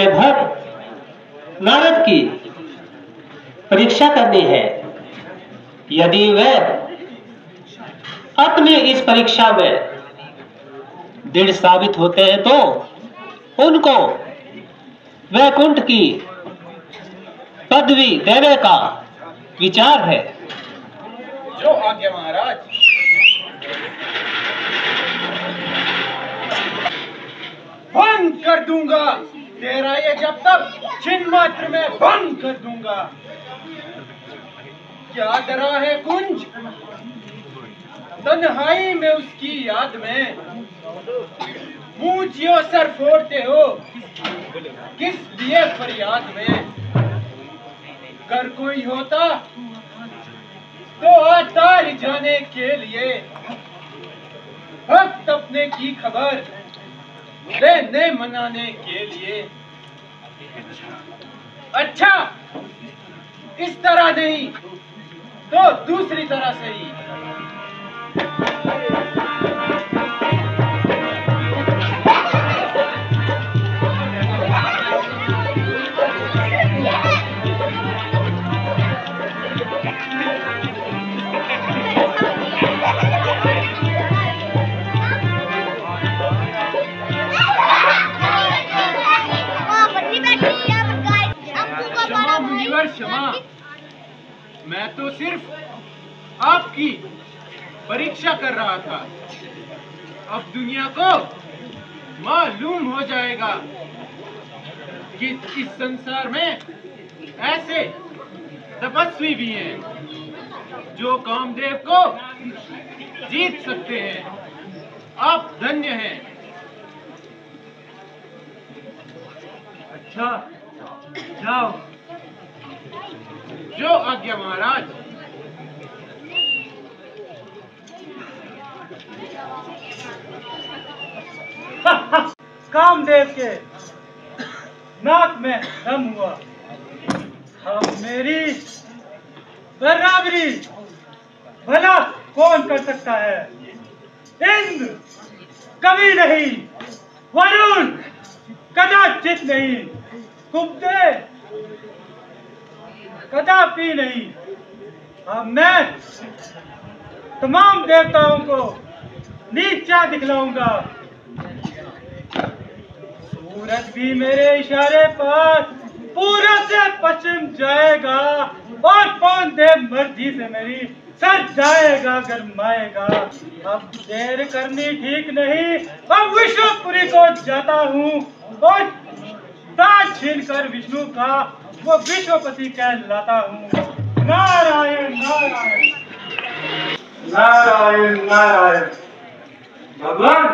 अपने भक्त नारद की परीक्षा करनी है। यदि वे अपने इस परीक्षा में दृढ़ साबित होते हैं तो उनको वैकुंठ की पदवी देने का विचार है। जो आज्ञा महाराज। भंग कर दूंगा तेरा ये जब तक चिन्ह मात्र में भंग कर दूंगा। क्या डरा है कुंज तन्हाई में उसकी याद में, ऊंचियों सर फोड़ते हो किस लिए फरियाद में। कर कोई होता तो आता जाने के लिए, भक्त अपने की खबर देने मनाने के लिए। अच्छा इस तरह नहीं तो दूसरी तरह से ही। क्षमा, मैं तो सिर्फ आपकी परीक्षा कर रहा था। अब दुनिया को मालूम हो जाएगा कि इस संसार में ऐसे तपस्वी भी हैं जो कामदेव को जीत सकते हैं। आप धन्य हैं। अच्छा जाओ। जो आज्ञा महाराज। कामदेव के नाक में दम हुआ। हम मेरी बराबरी भला कौन कर सकता है। इंद्र कभी नहीं, वरुण कदाचित नहीं, कुबेर कदापि नहीं। अब मैं तमाम देवताओं को नीचा दिखलाऊंगा। सूरज भी मेरे इशारे पर पूरब से पश्चिम जाएगा और पवन देव मर्जी से मेरी सर जाएगा गरमाएगा। अब देर करनी ठीक नहीं। अब विष्णुपुरी को जाता हूँ और ताज छीन कर विष्णु का वो विश्वपति कहलाता हूँ। नारायण नारायण नारायण नारायण। भगवान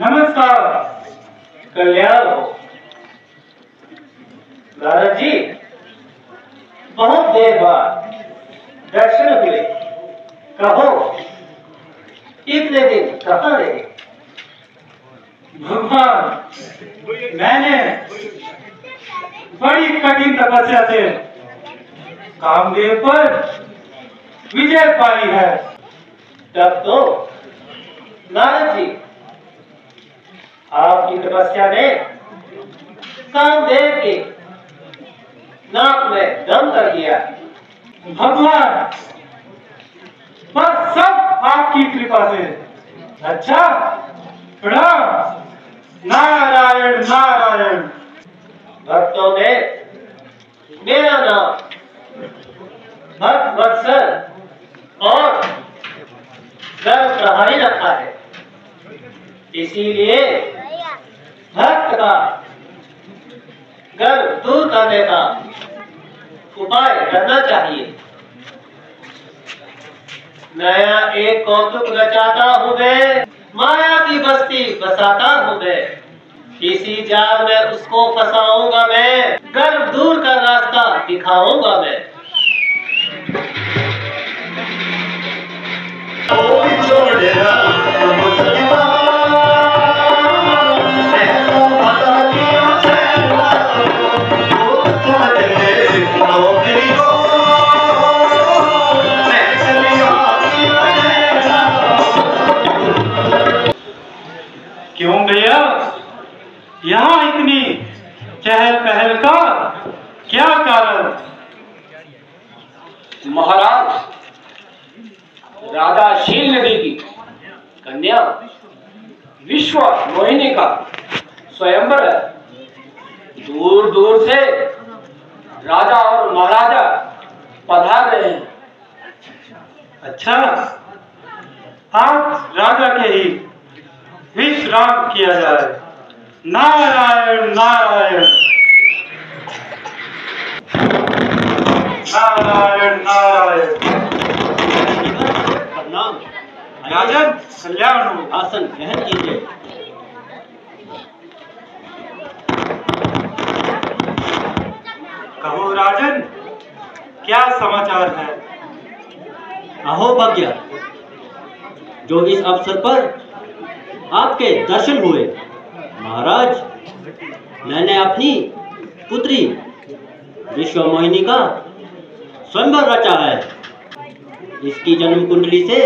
नमस्कार। कल्याण हो। नारद जी बहुत देर बाद दर्शन हुए। कहो इतने दिन कहाँ रहे। भगवान मैंने बड़ी कठिन तपस्या से कामदेव पर विजय पाई है। तब तो नारद जी आपकी तपस्या ने कामदेव के नाक में दम कर दिया। भगवान बस सब आपकी कृपा से। अच्छा प्रणाम। नारायण नारायण। भक्तों ने मेरा नाम भक्त वत्सल और गर्व प्रहारी रखा है। इसीलिए भक्त का गर्व दूर करने का उपाय करना चाहिए। नया एक कौतुक रचाता हूँ मैं, माया की बस्ती बसाता हूँ मैं। इसी जाल में उसको फंसाऊंगा मैं, गर्व दूर का रास्ता दिखाऊंगा मैं। क्यों भैया यहाँ इतनी चहल पहल का क्या कारण? महाराज, राधा शील नदी की कन्या विश्व मोहिनी का स्वयंवर है। दूर दूर से राजा और महाराजा पधार रहे हैं। अच्छा, आज राजा के ही विश्राम किया जाए। नारायण नारायण नारायण नारायण। प्रणाम। राजन, कल्याण हो। आसन ग्रहण कीजिए। कहो राजन, क्या समाचार है? अहो भाग्य, जो इस अवसर पर आपके दर्शन हुए। महाराज, मैंने अपनी पुत्री विश्व मोहिनी का स्वयंवर रचा है। इसकी जन्म कुंडली से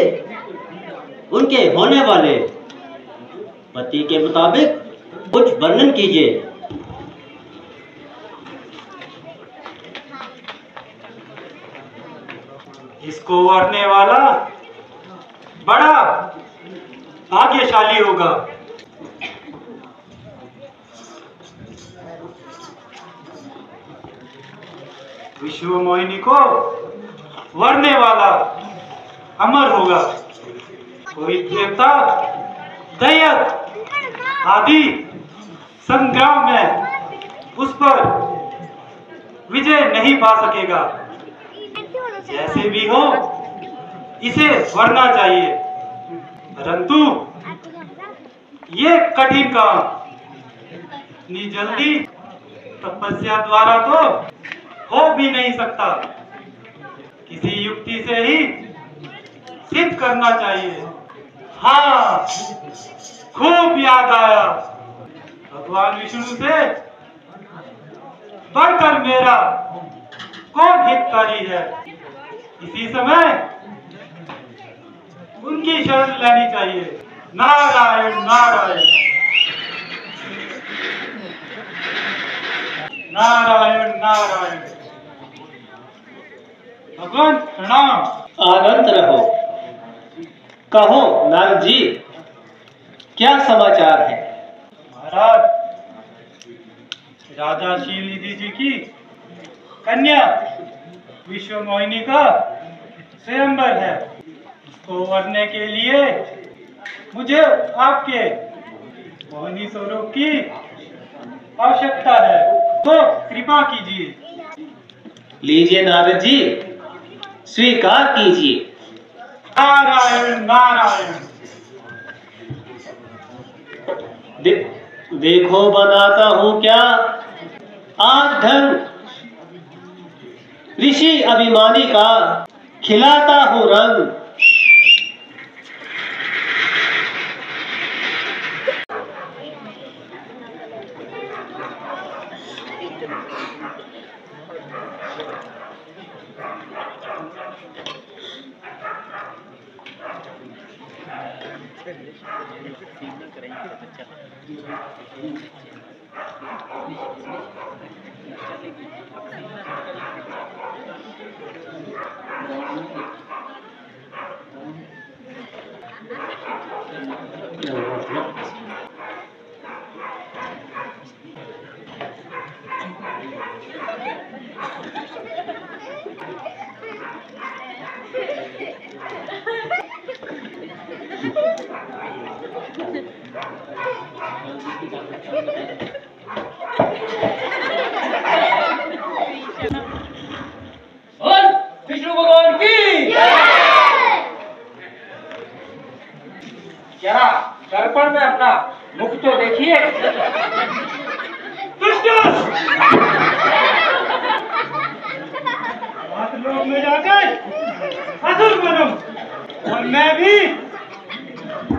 उनके होने वाले पति के मुताबिक कुछ वर्णन कीजिए। इसको वरने वाला बड़ा भाग्यशाली होगा। विश्व मोहिनी को वरने वाला अमर होगा। कोई देवता दैत्य आदि संग्राम में उस पर विजय नहीं पा सकेगा। जैसे भी हो, इसे वरना चाहिए। परंतु ये कठिन काम इतनी जल्दी तपस्या द्वारा तो हो भी नहीं सकता। किसी युक्ति से ही सिद्ध करना चाहिए। हाँ, खूब याद आया। भगवान विष्णु से बढ़कर मेरा कौन हितकारी है? इसी समय उनकी शरण लेनी चाहिए। नारायण नारायण नारायण नारायण। भगवान प्रणाम। आनंद रहो। कहो नारद जी, क्या समाचार है? महाराज, राजा शीलनिधि जी की कन्या विश्व मोहिनी का स्वयंवर है। इसको वरने के लिए मुझे आपके मोहिनी स्वरूप की आवश्यकता है, तो कृपा कीजिए। लीजिए नारद जी, स्वीकार कीजिए। नारायण नारायण। देखो बनाता हूं क्या आज धन ऋषि अभिमानी का, खिलाता हूं रंग। और विष्णु भगवान की जरा दर्पण में अपना मुख तो देखिए। आप लोग में जाकर असुर बनो और मैं भी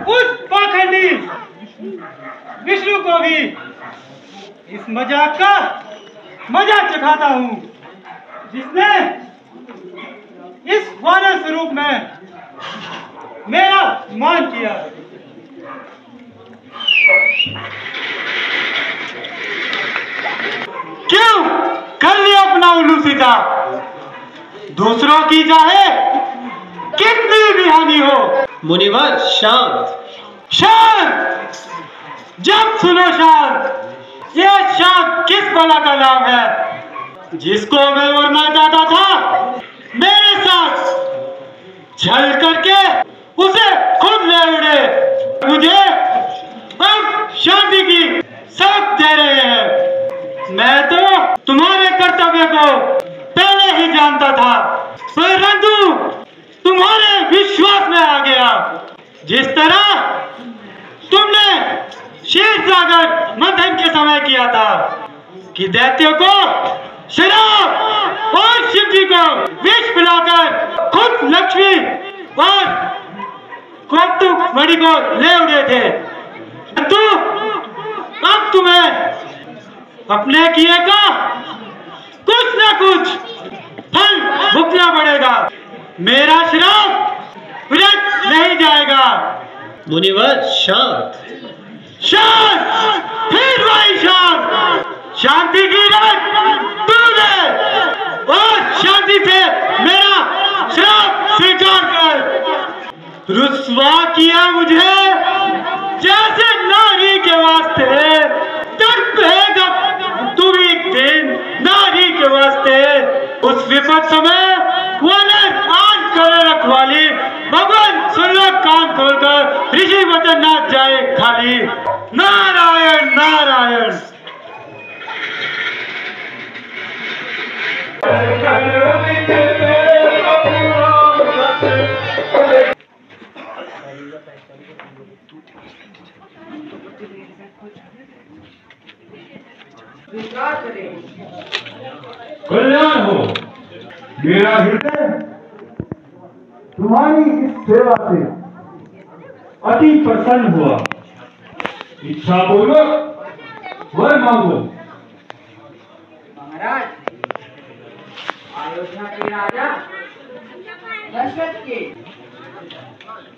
उस पाखंडी विष्णु को भी इस मजाक का मजा चखाता हूँ, जिसने इस वानर स्वरूप में मेरा मान किया। उल्लू सीधा, दूसरों की चाहे कितनी भी हानि हो। मुनिवर शांत। शांत, जब सुनो शांत। ये शांत किस भला का नाम है जिसको मैं मरना चाहता था, मेरे साथ छल करके उसे खुद ले उड़े। मुझे अब शांति की सब दे रहे हैं। मैं तो तुम्हारे कर्तव्य को पहले ही जानता था, परंतु तुम्हारे विश्वास में आ गया। जिस तरह तुमने क्षीरसागर मंथन के समय किया था कि दैत्यों को शराब और शिव जी को विष पिलाकर खुद लक्ष्मी और कौतुक मणि को ले उड़े थे, तो अब तुम्हें अपने किए का कुछ न कुछ फल भुगतना पड़ेगा। मेरा श्राप व्यर्थ नहीं जाएगा। मुनिवर शांत। शांत, फिर वही शांत। शांति की रात तू दे और शांति से मेरा श्राप स्वीकार कर। रुस्वा किया मुझे जैसे नारी के वास्ते, तड़पेगा तू एक दिन नारी के वास्ते। उस विपद समय आन करे रखवाली, भगवान सुन लो कान खोलकर, ऋषि वचन ना जाए खाली। नारायण नारायण। कल्याण हो। मेरा हृदय तुम्हारी इस सेवा से अति प्रसन्न हुआ। इच्छा पूर्वक वर मांगो। महाराज, अयोध्या के राजा दशरथ के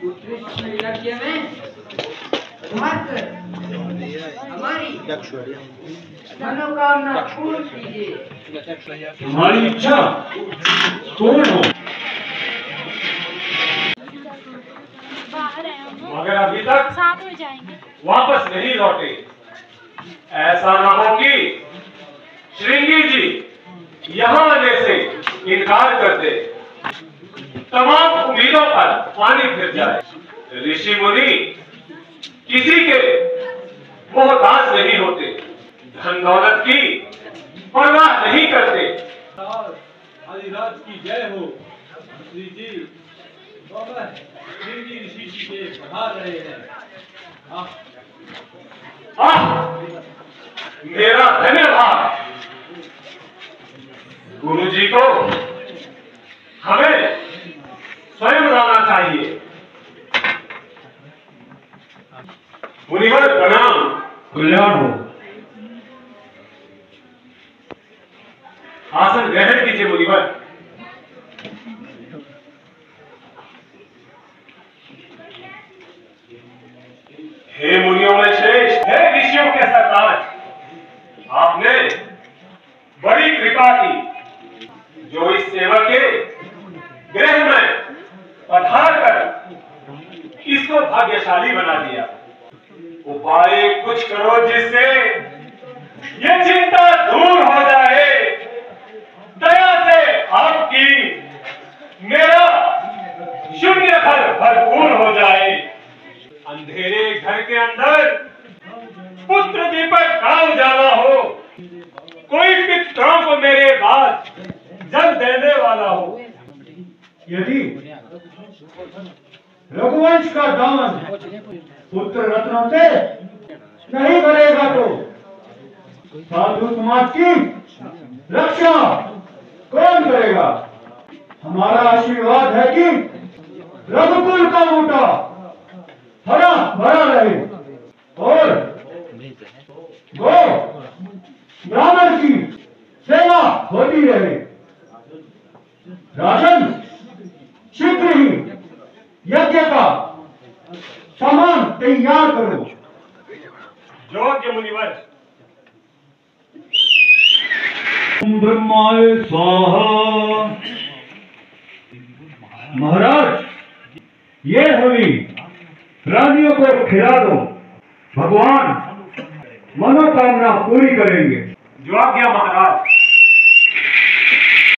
उत्कृष्ट यज्ञ में उधार कर हमारी मनोकामना पूर्ण कीजिए। तुम्हारी इच्छा पूर्ण हो। मगर अभी तक साथ में जाएंगे, वापस नहीं लौटे। ऐसा न हो कि श्रृंगी जी यहाँ आने से इनकार कर दे, तमाम उम्मीदों पर पानी फिर जाए। ऋषि मुनि किसी के मोहताज नहीं होते, धन दौलत की परवाह नहीं करते। आदिराज की जय हो। श्री जी बाबा श्रृंगी ऋषि जी के पधार रहे हैं। मेरा धन्यवाद। गुरु जी को हमें स्वयं लाना चाहिए। मुनिवर प्रणाम। कल्याण हो। आसन ग्रहण कीजिए मुनिवर। हे मुनियों में श्रेष्ठ, हे ऋषियों के सरताज, आपने बड़ी कृपा की जो इस सेवक के गृह में पधार कर इसको भाग्यशाली बना दिया। उपाय कुछ करो जिससे ये चिंता दूर हो जाए। दया से आपकी मेरा शून्य घर भरपूर हो जाए। अंधेरे घर के अंदर पुत्र दीपक का उजाला हो। कोई पितरों को मेरे बाद जल देने वाला हो। यदि रघुवंश का दामन पुत्र रत्नों से नहीं भरेगा तो साधु समाज की रक्षा कौन करेगा? हमारा आशीर्वाद है कि रघुकुल का बूटा हरा भरा रहे और गो ब्राह्मण की सेवा होती रहे। राजन, शीघ्र ही यज्ञ का सामान तैयार करो। योग्य मुनिवर। ब्रह्माय स्वाहा। महाराज, ये हवी रानियों को खिला दो, भगवान मनोकामना पूरी करेंगे। जो आज्ञा महाराज।